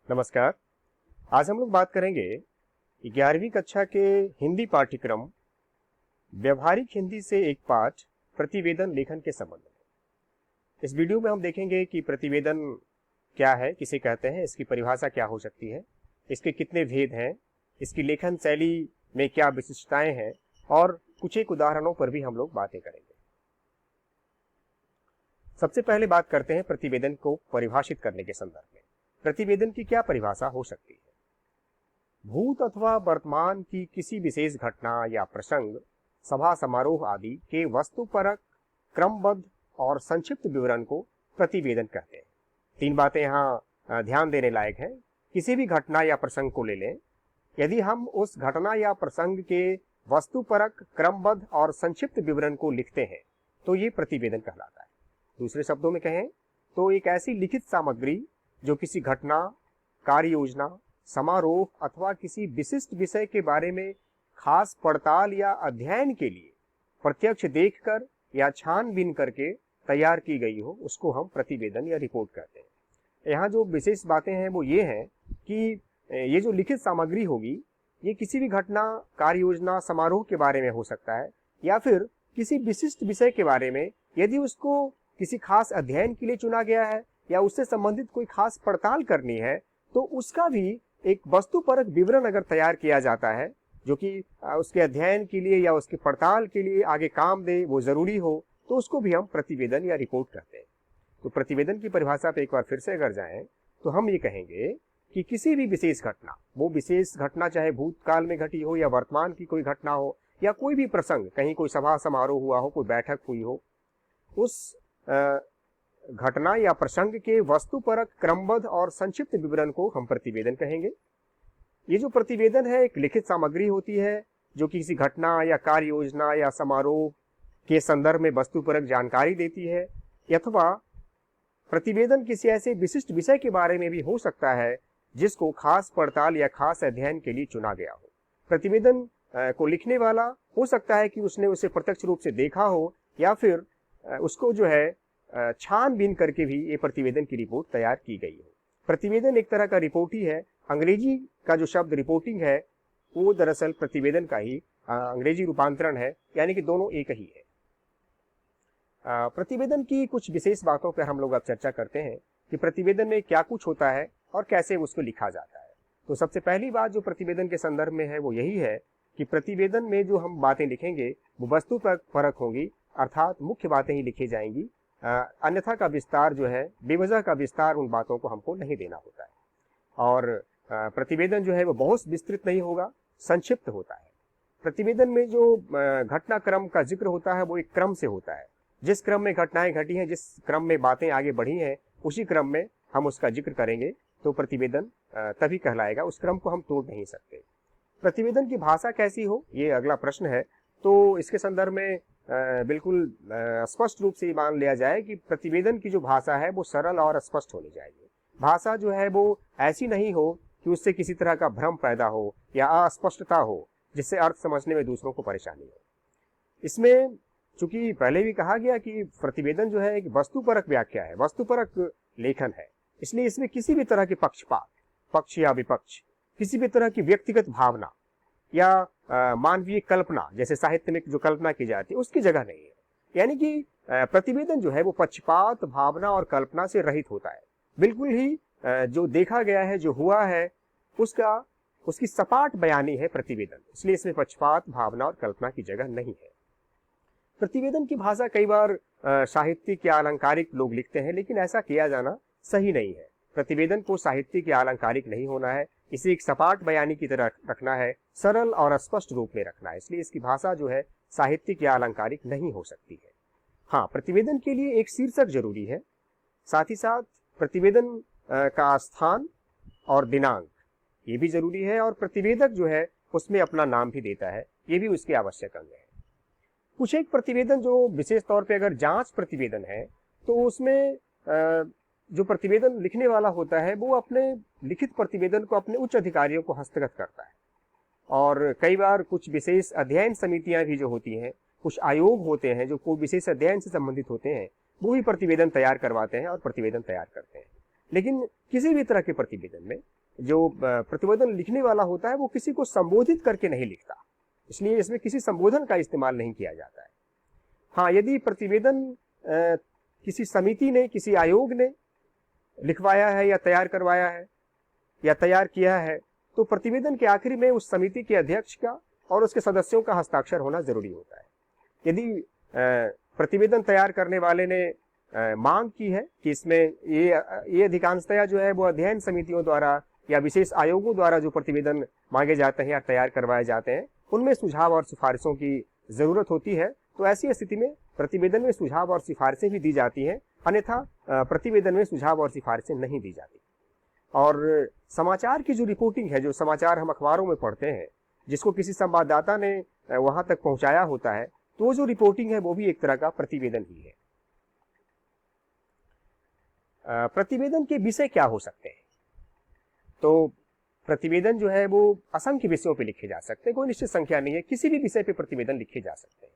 नमस्कार। आज हम लोग बात करेंगे 11वीं कक्षा के हिंदी पाठ्यक्रम व्यवहारिक हिंदी से एक पाठ प्रतिवेदन लेखन के संबंध में। इस वीडियो में हम देखेंगे कि प्रतिवेदन क्या है, किसे कहते हैं, इसकी परिभाषा क्या हो सकती है, इसके कितने भेद हैं, इसकी लेखन शैली में क्या विशिष्टताएं हैं और कुछ एक उदाहरणों पर भी हम लोग बातें करेंगे। सबसे पहले बात करते हैं प्रतिवेदन को परिभाषित करने के संदर्भ में। प्रतिवेदन की क्या परिभाषा हो सकती है? भूत अथवा वर्तमान की किसी विशेष घटना या प्रसंग, सभा समारोह आदि के वस्तुपरक, क्रमबद्ध और संक्षिप्त विवरण को प्रतिवेदन कहते हैं। तीन बातें यहाँ ध्यान देने लायक हैं। किसी भी घटना या प्रसंग को ले लें, यदि हम उस घटना या प्रसंग के वस्तुपरक, क्रमबद्ध और संक्षिप्त विवरण को लिखते हैं तो ये प्रतिवेदन कहलाता है। दूसरे शब्दों में कहें तो एक ऐसी लिखित सामग्री जो किसी घटना, कार्य योजना, समारोह अथवा किसी विशिष्ट विषय के बारे में खास पड़ताल या अध्ययन के लिए प्रत्यक्ष देखकर या छानबीन करके तैयार की गई हो, उसको हम प्रतिवेदन या रिपोर्ट कहते हैं। यहाँ जो विशेष बातें हैं वो ये हैं कि ये जो लिखित सामग्री होगी ये किसी भी घटना, कार्य योजना, समारोह के बारे में हो सकता है या फिर किसी विशिष्ट विषय के बारे में, यदि उसको किसी खास अध्ययन के लिए चुना गया है या उससे संबंधित कोई खास पड़ताल करनी है तो उसका भी एक वस्तुपरक विवरण अगर तैयार किया जाता है जो कि उसके अध्ययन के लिए या उसके पड़ताल के लिए आगे काम दे, वो जरूरी हो, तो उसको भी हम प्रतिवेदन या रिपोर्ट कहते हैं। तो प्रतिवेदन की परिभाषा पे एक बार फिर से अगर जाएं तो हम ये कहेंगे कि किसी भी विशेष घटना, वो विशेष घटना चाहे भूतकाल में घटी हो या वर्तमान की कोई घटना हो या कोई भी प्रसंग, कहीं कोई सभा समारोह हुआ हो, कोई बैठक हुई हो, उस घटना या प्रसंग के वस्तुपरक, क्रमबद्ध और संक्षिप्त विवरण को हम प्रतिवेदन कहेंगे। ये जो प्रतिवेदन है एक लिखित सामग्री होती है जो किसी घटना या कार्य योजना या समारोह के संदर्भ में वस्तुपरक जानकारी देती है, अथवा प्रतिवेदन किसी ऐसे विशिष्ट विषय के बारे में भी हो सकता है जिसको खास पड़ताल या खास अध्ययन के लिए चुना गया हो। प्रतिवेदन को लिखने वाला हो सकता है कि उसने उसे प्रत्यक्ष रूप से देखा हो या फिर उसको जो है छानबीन करके भी ये प्रतिवेदन की रिपोर्ट तैयार की गई हो। प्रतिवेदन एक तरह का रिपोर्ट ही है। अंग्रेजी का जो शब्द रिपोर्टिंग है वो दरअसल प्रतिवेदन का ही अंग्रेजी रूपांतरण है, यानी कि दोनों एक ही है। प्रतिवेदन की कुछ विशेष बातों पर हम लोग अब चर्चा करते हैं कि प्रतिवेदन में क्या कुछ होता है और कैसे उसको लिखा जाता है। तो सबसे पहली बात जो प्रतिवेदन के संदर्भ में है वो यही है कि प्रतिवेदन में जो हम बातें लिखेंगे वो वस्तु पर परक होंगी, अर्थात मुख्य बातें ही लिखी जाएंगी। अन्यथा का विस्तार जो है, बेवजह का विस्तार उन बातों को हमको नहीं देना होता है। और प्रतिवेदन जो है वो बहुत विस्तृत नहीं होगा, संक्षिप्त होता है। प्रतिवेदन में जो घटनाक्रम का जिक्र होता है वो एक क्रम से होता है। जिस क्रम में घटनाएं घटी हैं, जिस क्रम में बातें आगे बढ़ी हैं, उसी क्रम में हम उसका जिक्र करेंगे तो प्रतिवेदन तभी कहलाएगा। उस क्रम को हम तोड़ नहीं सकते। प्रतिवेदन की भाषा कैसी हो, ये अगला प्रश्न है। तो इसके संदर्भ में बिल्कुल स्पष्ट रूप से मान लिया जाए कि प्रतिवेदन की जो भाषा है वो सरल और स्पष्ट होनी चाहिए। भाषा जो है वो ऐसी नहीं हो कि उससे किसी तरह का भ्रम पैदा हो या अस्पष्टता हो जिससे अर्थ समझने में दूसरों को परेशानी हो। इसमें चूंकि पहले भी कहा गया कि प्रतिवेदन जो है एक वस्तुपरक व्याख्या है, वस्तुपरक लेखन है, इसलिए इसमें किसी भी तरह के पक्षपात, पक्ष या विपक्ष, किसी भी तरह की व्यक्तिगत भावना या मानवीय कल्पना, जैसे साहित्य में जो कल्पना की जाती है, उसकी जगह नहीं है। यानी कि प्रतिवेदन जो है वो पक्षपात, भावना और कल्पना से रहित होता है। बिल्कुल ही जो देखा गया है, जो हुआ है, उसकी सपाट बयानी है प्रतिवेदन। इसलिए इसमें पक्षपात, भावना और कल्पना की जगह नहीं है। प्रतिवेदन की भाषा कई बार साहित्यिक या अलंकारिक लोग लिखते हैं, लेकिन ऐसा किया जाना सही नहीं है। प्रतिवेदन को साहित्यिक या अलंकारिक नहीं होना है, इसे एक सपाट बयानी की तरह रखना है, सरल और स्पष्ट रूप में रखना है। इसलिए इसकी भाषा जो है साहित्यिक या अलंकारिक नहीं हो सकती है। हाँ, प्रतिवेदन के लिए एक शीर्षक जरूरी है, साथ ही साथ प्रतिवेदन का स्थान और दिनांक ये भी जरूरी है, और प्रतिवेदक जो है उसमें अपना नाम भी देता है, ये भी उसके आवश्यक अंग है। कुछ एक प्रतिवेदन जो विशेष तौर पे अगर जांच प्रतिवेदन है तो उसमें जो प्रतिवेदन लिखने वाला होता है वो अपने लिखित प्रतिवेदन को अपने उच्च अधिकारियों को हस्तगत करता है। और कई बार कुछ विशेष अध्ययन समितियां भी जो होती हैं, कुछ आयोग होते हैं जो कोई विशेष अध्ययन से संबंधित होते हैं, वो ही प्रतिवेदन तैयार करवाते हैं और प्रतिवेदन तैयार करते हैं। लेकिन किसी भी तरह के प्रतिवेदन में जो प्रतिवेदन लिखने वाला होता है वो किसी को संबोधित करके नहीं लिखता, इसलिए इसमें किसी संबोधन का इस्तेमाल नहीं किया जाता है। हाँ, यदि प्रतिवेदन किसी समिति ने, किसी आयोग ने लिखवाया है या तैयार करवाया है या तैयार किया है, तो प्रतिवेदन के आखिरी में उस समिति के अध्यक्ष का और उसके सदस्यों का हस्ताक्षर होना जरूरी होता है। यदि प्रतिवेदन तैयार करने वाले ने मांग की है कि इसमें ये अधिकांशतया जो है वो अध्ययन समितियों द्वारा या विशेष आयोगों द्वारा जो प्रतिवेदन मांगे जाते हैं या तैयार करवाए जाते हैं उनमें सुझाव और सिफारिशों की जरूरत होती है, तो ऐसी स्थिति में प्रतिवेदन में सुझाव और सिफारिशें भी दी जाती हैं, अन्यथा प्रतिवेदन में सुझाव और सिफारिशें नहीं दी जाती। और समाचार की जो रिपोर्टिंग है, जो समाचार हम अखबारों में पढ़ते हैं, जिसको किसी संवाददाता ने वहां तक पहुंचाया होता है, तो वो जो रिपोर्टिंग है वो भी एक तरह का प्रतिवेदन ही है। प्रतिवेदन के विषय क्या हो सकते हैं? तो प्रतिवेदन जो है वो असंख्य विषयों पे लिखे जा सकते हैं, कोई निश्चित संख्या नहीं है, किसी भी विषय पे प्रतिवेदन लिखे जा सकते हैं।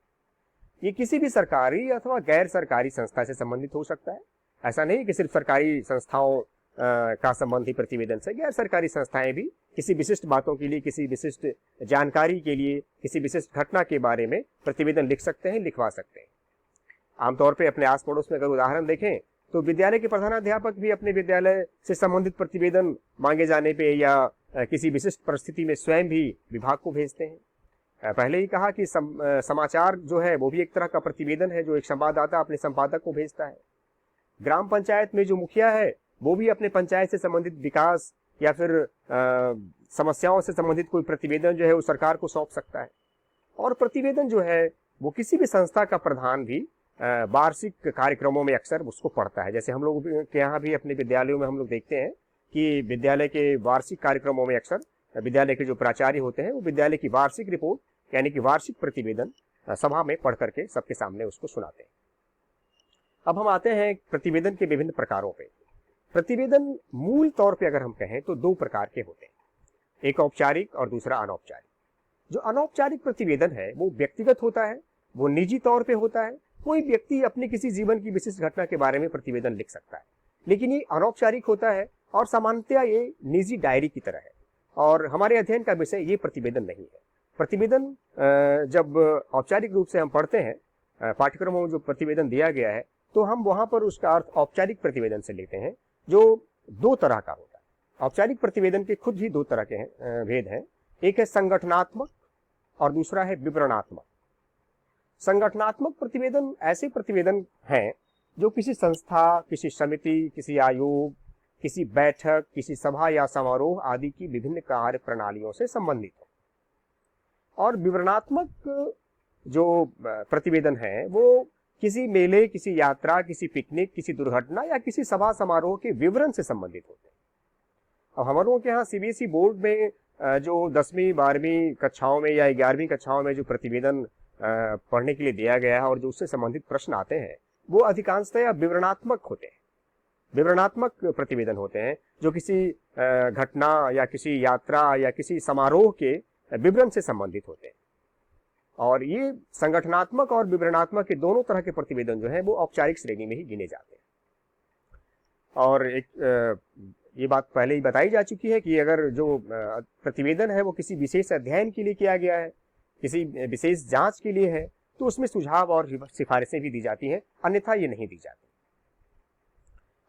ये किसी भी सरकारी अथवा गैर सरकारी संस्था से संबंधित हो सकता है। ऐसा नहीं कि सिर्फ सरकारी संस्थाओं का संबंध ही प्रतिवेदन से, गैर सरकारी संस्थाएं भी किसी विशिष्ट बातों के लिए, किसी विशिष्ट जानकारी के लिए, किसी विशिष्ट घटना के बारे में प्रतिवेदन लिख सकते हैं, लिखवा सकते हैं। आमतौर पर अपने आस पड़ोस में अगर उदाहरण देखें तो विद्यालय के प्रधानाध्यापक भी अपने विद्यालय से संबंधित प्रतिवेदन मांगे जाने पे या किसी विशिष्ट परिस्थिति में स्वयं भी विभाग को भेजते हैं। पहले ही कहा कि समाचार जो है वो भी एक तरह का प्रतिवेदन है जो एक संवाददाता अपने संपादक को भेजता है। ग्राम पंचायत में जो मुखिया है वो भी अपने पंचायत से संबंधित विकास या फिर समस्याओं से संबंधित कोई प्रतिवेदन जो है वो सरकार को सौंप सकता है। और प्रतिवेदन जो है वो किसी भी संस्था का प्रधान भी वार्षिक कार्यक्रमों में अक्सर उसको पढ़ता है। जैसे हम लोग के यहाँ भी अपने विद्यालयों में हम लोग देखते हैं कि विद्यालय के वार्षिक कार्यक्रमों में अक्सर विद्यालय के जो प्राचार्य होते हैं वो विद्यालय की वार्षिक रिपोर्ट यानी कि वार्षिक प्रतिवेदन सभा में पढ़ करके सबके सामने उसको सुनाते हैं। अब हम आते हैं प्रतिवेदन के विभिन्न प्रकारों पे। प्रतिवेदन मूल तौर पे अगर हम कहें तो दो प्रकार के होते हैं, एक औपचारिक और दूसरा अनौपचारिक। जो अनौपचारिक प्रतिवेदन है वो व्यक्तिगत होता है, वो निजी तौर पे होता है। कोई व्यक्ति अपने किसी जीवन की विशिष्ट घटना के बारे में प्रतिवेदन लिख सकता है, लेकिन ये अनौपचारिक होता है और सामान्यतया ये निजी डायरी की तरह है। और हमारे अध्ययन का विषय ये प्रतिवेदन नहीं है। प्रतिवेदन जब औपचारिक रूप से हम पढ़ते हैं पाठ्यक्रमों में जो प्रतिवेदन दिया गया है तो हम वहां पर उसका अर्थ औपचारिक प्रतिवेदन से लेते हैं, जो दो तरह का होता है। औपचारिक प्रतिवेदन के खुद ही दो तरह के भेद हैं, एक है संगठनात्मक और दूसरा है विवरणात्मक। संगठनात्मक प्रतिवेदन ऐसे प्रतिवेदन हैं जो किसी संस्था, किसी समिति, किसी आयोग, किसी बैठक, किसी सभा या समारोह आदि की विभिन्न कार्य प्रणालियों से संबंधित हो। और विवरणात्मक जो प्रतिवेदन है वो किसी मेले, किसी यात्रा, किसी पिकनिक, किसी दुर्घटना या किसी सभा समारोह के विवरण से संबंधित होते हैं। अब हम लोगों के यहाँ सीबीएसई बोर्ड में जो 10वीं 12वीं कक्षाओं में या 11वीं कक्षाओं में जो प्रतिवेदन पढ़ने के लिए दिया गया है और जो उससे संबंधित प्रश्न आते हैं वो अधिकांशतः विवरणात्मक होते हैं। विवरणात्मक प्रतिवेदन होते हैं जो किसी घटना या किसी यात्रा या किसी समारोह के विवरण से संबंधित होते हैं। और ये संगठनात्मक और विवरणात्मक के दोनों तरह के प्रतिवेदन जो है वो औपचारिक श्रेणी में ही गिने जाते हैं। और एक ये बात पहले ही बताई जा चुकी है कि अगर जो प्रतिवेदन है वो किसी विशेष अध्ययन के लिए किया गया है, किसी विशेष जांच के लिए है, तो उसमें सुझाव और सिफारिशें भी दी जाती हैं, अन्यथा ये नहीं दी जाती।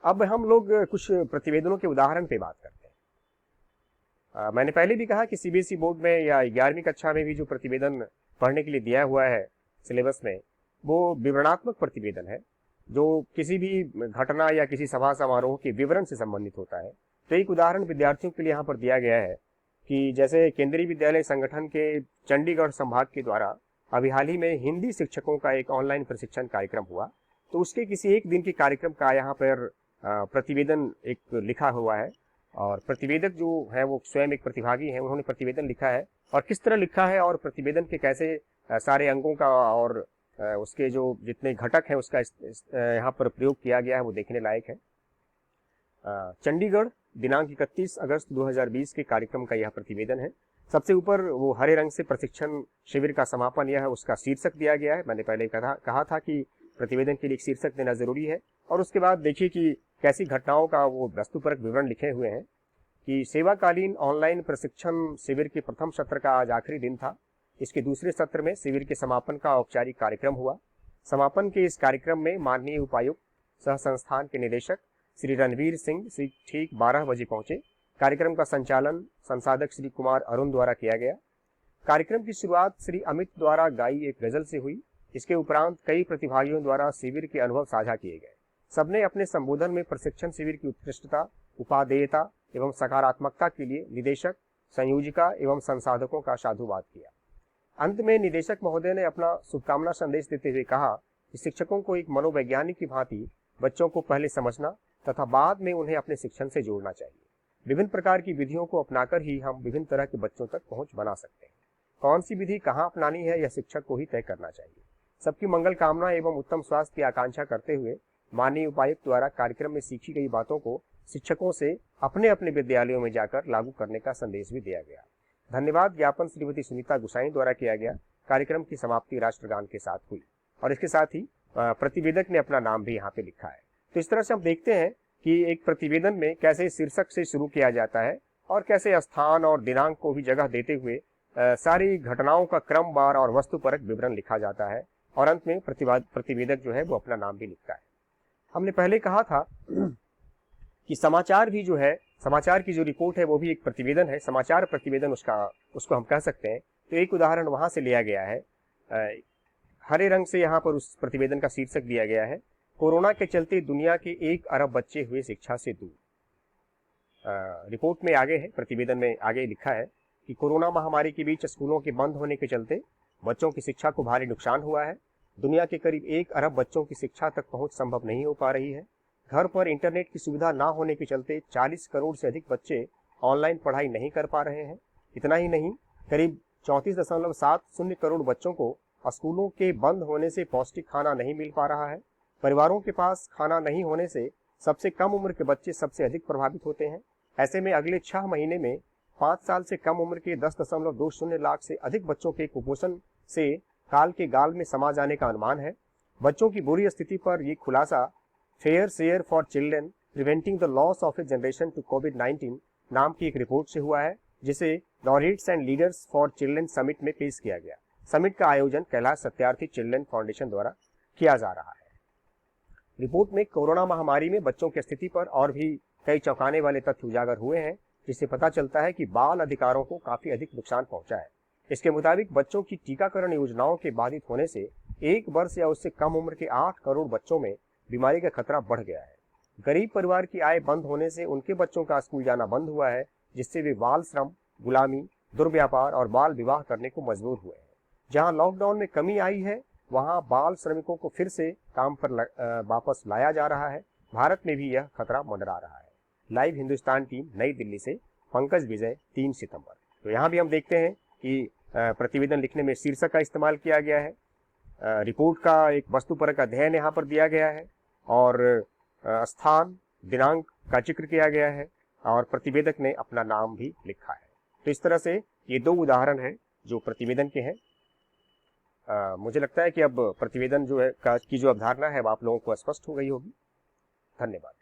अब हम लोग कुछ प्रतिवेदनों के उदाहरण पे बात करते हैं। मैंने पहले भी कहा कि सीबीएसई बोर्ड में या 11वीं कक्षा में भी जो प्रतिवेदन पढ़ने के लिए दिया हुआ है सिलेबस में वो विवरणात्मक प्रतिवेदन है जो किसी भी घटना या किसी सभा समारोह के विवरण से संबंधित होता है। तो एक उदाहरण विद्यार्थियों के लिए यहाँ पर दिया गया है कि जैसे केंद्रीय विद्यालय संगठन के चंडीगढ़ संभाग के द्वारा अभी हाल ही में हिंदी शिक्षकों का एक ऑनलाइन प्रशिक्षण कार्यक्रम हुआ, तो उसके किसी एक दिन के कार्यक्रम का यहाँ पर प्रतिवेदन एक लिखा हुआ है। और प्रतिवेदक जो है वो स्वयं एक प्रतिभागी हैं, उन्होंने प्रतिवेदन लिखा है और किस तरह लिखा है और प्रतिवेदन के कैसे सारे अंगों का और उसके जो जितने घटक हैं उसका यहाँ पर प्रयोग किया गया है वो देखने लायक है। चंडीगढ़ दिनांक 31 अगस्त 2020 के कार्यक्रम का यह प्रतिवेदन है। सबसे ऊपर वो हरे रंग से प्रशिक्षण शिविर का समापन यह है उसका शीर्षक दिया गया है। मैंने पहले कहा था कि प्रतिवेदन के लिए एक शीर्षक देना जरूरी है। और उसके बाद देखिए कि कैसी घटनाओं का वो वस्तुपरक विवरण लिखे हुए हैं कि सेवाकालीन ऑनलाइन प्रशिक्षण शिविर के प्रथम सत्र का आज आखिरी दिन था। इसके दूसरे सत्र में शिविर के समापन का औपचारिक कार्यक्रम हुआ। समापन के इस कार्यक्रम में माननीय उपायुक्त सह संस्थान के निदेशक श्री रणवीर सिंह श्री ठीक 12 बजे पहुंचे। कार्यक्रम का संचालन संसाधक श्री कुमार अरुण द्वारा किया गया। कार्यक्रम की शुरुआत श्री अमित द्वारा गाई एक गजल से हुई। इसके उपरांत कई प्रतिभागियों द्वारा शिविर के अनुभव साझा किए गए। सबने अपने संबोधन में प्रशिक्षण शिविर की उत्कृष्टता, उपादेयता एवं सकारात्मकता के लिए निदेशक, संयोजिका एवं संसाधकों का साधुवाद किया। अंत में निदेशक महोदय ने अपना शुभकामना संदेश देते हुए कहा कि शिक्षकों को एक मनोवैज्ञानिक की भांति बच्चों को पहले समझना तथा बाद में उन्हें अपने शिक्षण से जोड़ना चाहिए। विभिन्न प्रकार की विधियों को अपनाकर ही हम विभिन्न तरह के बच्चों तक पहुंच बना सकते हैं। कौन सी विधि कहाँ अपनानी है यह शिक्षक को ही तय करना चाहिए। सबकी मंगल कामना एवं उत्तम स्वास्थ्य की आकांक्षा करते हुए माननीय उपायुक्त द्वारा कार्यक्रम में सीखी गई बातों को शिक्षकों से अपने अपने विद्यालयों में जाकर लागू करने का संदेश भी दिया गया। धन्यवाद ज्ञापन श्रीमती सुनीता गुसाई द्वारा किया गया। कार्यक्रम की समाप्ति राष्ट्रगान के साथ हुई और इसके साथ ही प्रतिवेदक ने अपना नाम भी यहाँ पे लिखा है। तो इस तरह से हम देखते हैं कि एक प्रतिवेदन में कैसे शीर्षक से शुरू किया जाता है और कैसे स्थान और दिनांक को भी जगह देते हुए सारी घटनाओं का क्रमवार और वस्तुपरक विवरण लिखा जाता है और अंत में प्रतिवेदक जो है वो अपना नाम भी लिखता है। हमने पहले कहा था कि समाचार भी जो है, समाचार की जो रिपोर्ट है वो भी एक प्रतिवेदन है। समाचार प्रतिवेदन उसको हम कह सकते हैं। तो एक उदाहरण वहां से लिया गया है। हरे रंग से यहाँ पर उस प्रतिवेदन का शीर्षक दिया गया है, कोरोना के चलते दुनिया के 1 अरब बच्चे हुए शिक्षा से दूर। रिपोर्ट में आगे है, प्रतिवेदन में आगे लिखा है कि कोरोना महामारी के बीच स्कूलों के बंद होने के चलते बच्चों की शिक्षा को भारी नुकसान हुआ है। दुनिया के करीब 1 अरब बच्चों की शिक्षा तक पहुंच संभव नहीं हो पा रही है। घर पर इंटरनेट की सुविधा ना होने के चलते 40 करोड़ से अधिक बच्चे ऑनलाइन पढ़ाई नहीं कर पा रहे हैं। इतना ही नहीं, करीब 34.70 करोड़ बच्चों को स्कूलों के बंद होने से पौष्टिक खाना नहीं मिल पा रहा है। परिवारों के पास खाना नहीं होने से सबसे कम उम्र के बच्चे सबसे अधिक प्रभावित होते हैं। ऐसे में अगले 6 महीने में 5 साल से कम उम्र के 10.20 लाख से अधिक बच्चों के कुपोषण से काल के गाल में समा जाने का अनुमान है। बच्चों की बुरी स्थिति पर यह खुलासा fair share for children preventing the loss of a generation to कोविड-19 नाम की एक रिपोर्ट से हुआ है, जिसे laureates and leaders for children summit में पेश किया गया। समिट का आयोजन कैलाश सत्यार्थी चिल्ड्रन फाउंडेशन द्वारा किया जा रहा है। रिपोर्ट में कोरोना महामारी में बच्चों की स्थिति पर और भी कई चौंकाने वाले तथ्य उजागर हुए हैं, जिससे पता चलता है कि बाल अधिकारों को काफी अधिक नुकसान पहुंचा है। इसके मुताबिक बच्चों की टीकाकरण योजनाओं के बाधित होने से 1 वर्ष या उससे कम उम्र के 8 करोड़ बच्चों में बीमारी का खतरा बढ़ गया है। गरीब परिवार की आय बंद होने से उनके बच्चों का स्कूल जाना बंद हुआ है, जिससे वे बाल श्रम, गुलामी, दुर्व्यापार और बाल विवाह करने को मजबूर हुए हैं। जहां लॉकडाउन में कमी आई है, वहां बाल श्रमिकों को फिर से काम पर वापस लाया जा रहा है। भारत में भी यह खतरा मंडरा रहा है। लाइव हिंदुस्तान टीम, नई दिल्ली से पंकज विजय, 3 सितंबर। तो यहाँ भी हम देखते हैं कि प्रतिवेदन लिखने में शीर्षक का इस्तेमाल किया गया है, रिपोर्ट का एक वस्तुपरक अध्ययन यहाँ पर दिया गया है और स्थान, दिनांक का जिक्र किया गया है और प्रतिवेदक ने अपना नाम भी लिखा है। तो इस तरह से ये 2 उदाहरण हैं जो प्रतिवेदन के हैं। मुझे लगता है कि अब प्रतिवेदन जो है की जो अवधारणा है वो आप लोगों को स्पष्ट हो गई होगी। धन्यवाद।